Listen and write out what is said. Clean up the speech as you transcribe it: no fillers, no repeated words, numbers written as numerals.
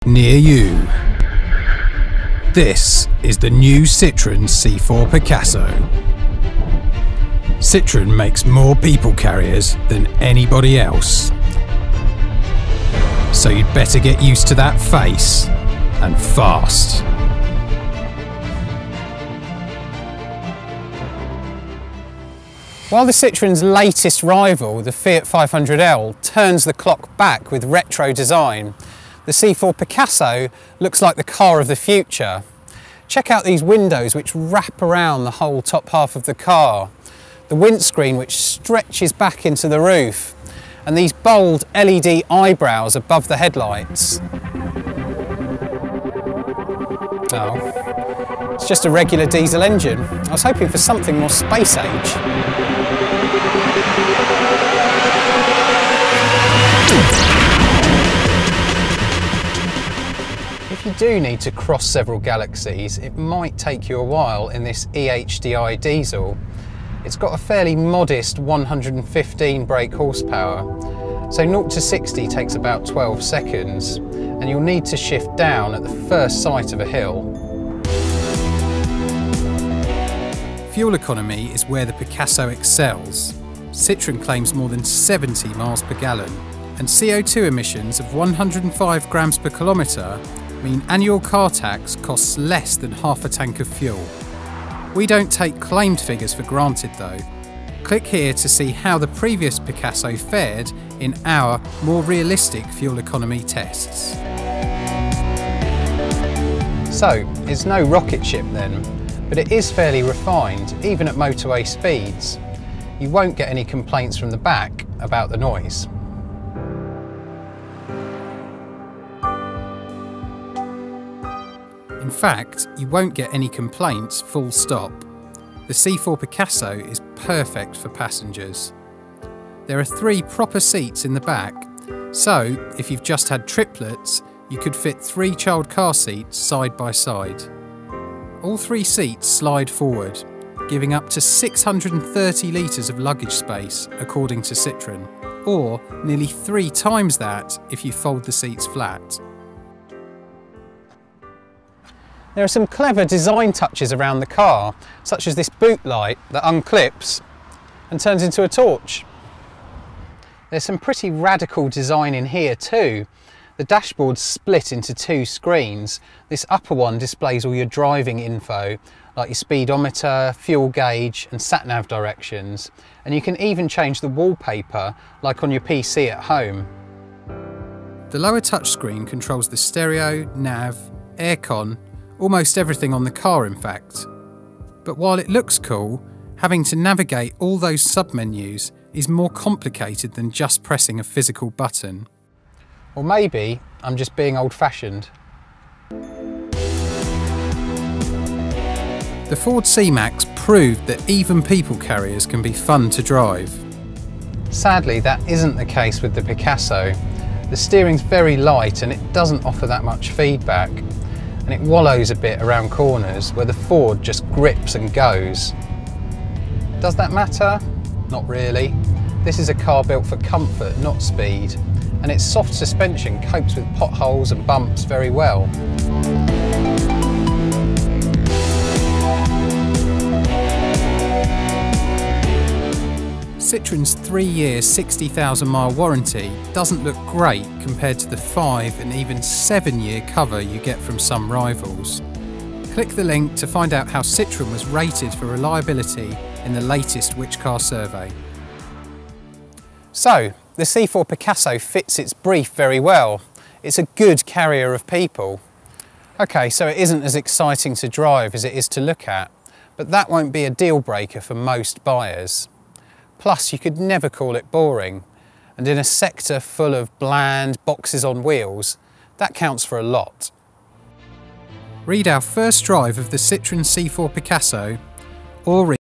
Near you. This is the new Citroën C4 Picasso. Citroën makes more people carriers than anybody else. So you'd better get used to that face, and fast. While the Citroën's latest rival, the Fiat 500L, turns the clock back with retro design, the C4 Picasso looks like the car of the future. Check out these windows which wrap around the whole top half of the car, the windscreen which stretches back into the roof, and these bold LED eyebrows above the headlights. Oh, it's just a regular diesel engine. I was hoping for something more space age. If you do need to cross several galaxies, it might take you a while in this EHDI diesel. It's got a fairly modest 115 brake horsepower, so 0 to 60 takes about 12 seconds, and you'll need to shift down at the first sight of a hill. Fuel economy is where the Picasso excels. Citroën claims more than 70 miles per gallon, and CO2 emissions of 105 grams per kilometre mean annual car tax costs less than half a tank of fuel. We don't take claimed figures for granted though. Click here to see how the previous Picasso fared in our more realistic fuel economy tests. So, it's no rocket ship then, but it is fairly refined, even at motorway speeds. You won't get any complaints from the back about the noise. In fact, you won't get any complaints, full stop. The C4 Picasso is perfect for passengers. There are 3 proper seats in the back, so if you've just had triplets, you could fit 3 child car seats side by side. All 3 seats slide forward, giving up to 630 litres of luggage space, according to Citroën, or nearly 3 times that if you fold the seats flat. There are some clever design touches around the car, such as this boot light that unclips and turns into a torch. There's some pretty radical design in here too. The dashboard's split into 2 screens. This upper one displays all your driving info, like your speedometer, fuel gauge and sat-nav directions. And you can even change the wallpaper, like on your PC at home. The lower touchscreen controls the stereo, nav, aircon, almost everything on the car in fact. But while it looks cool, having to navigate all those submenus is more complicated than just pressing a physical button. Or maybe I'm just being old-fashioned. The Ford C-Max proved that even people carriers can be fun to drive. Sadly, that isn't the case with the Picasso. The steering's very light and it doesn't offer that much feedback. And it wallows a bit around corners where the Ford just grips and goes. Does that matter? Not really. This is a car built for comfort, not speed, and its soft suspension copes with potholes and bumps very well. Citroën's 3-year 60,000 mile warranty doesn't look great compared to the 5 and even 7-year cover you get from some rivals. Click the link to find out how Citroën was rated for reliability in the latest Which Car survey. So, the C4 Picasso fits its brief very well. It's a good carrier of people. Okay, so it isn't as exciting to drive as it is to look at, but that won't be a deal breaker for most buyers. Plus, you could never call it boring, and in a sector full of bland boxes on wheels, that counts for a lot. Read our first drive of the Citroën C4 Picasso, or read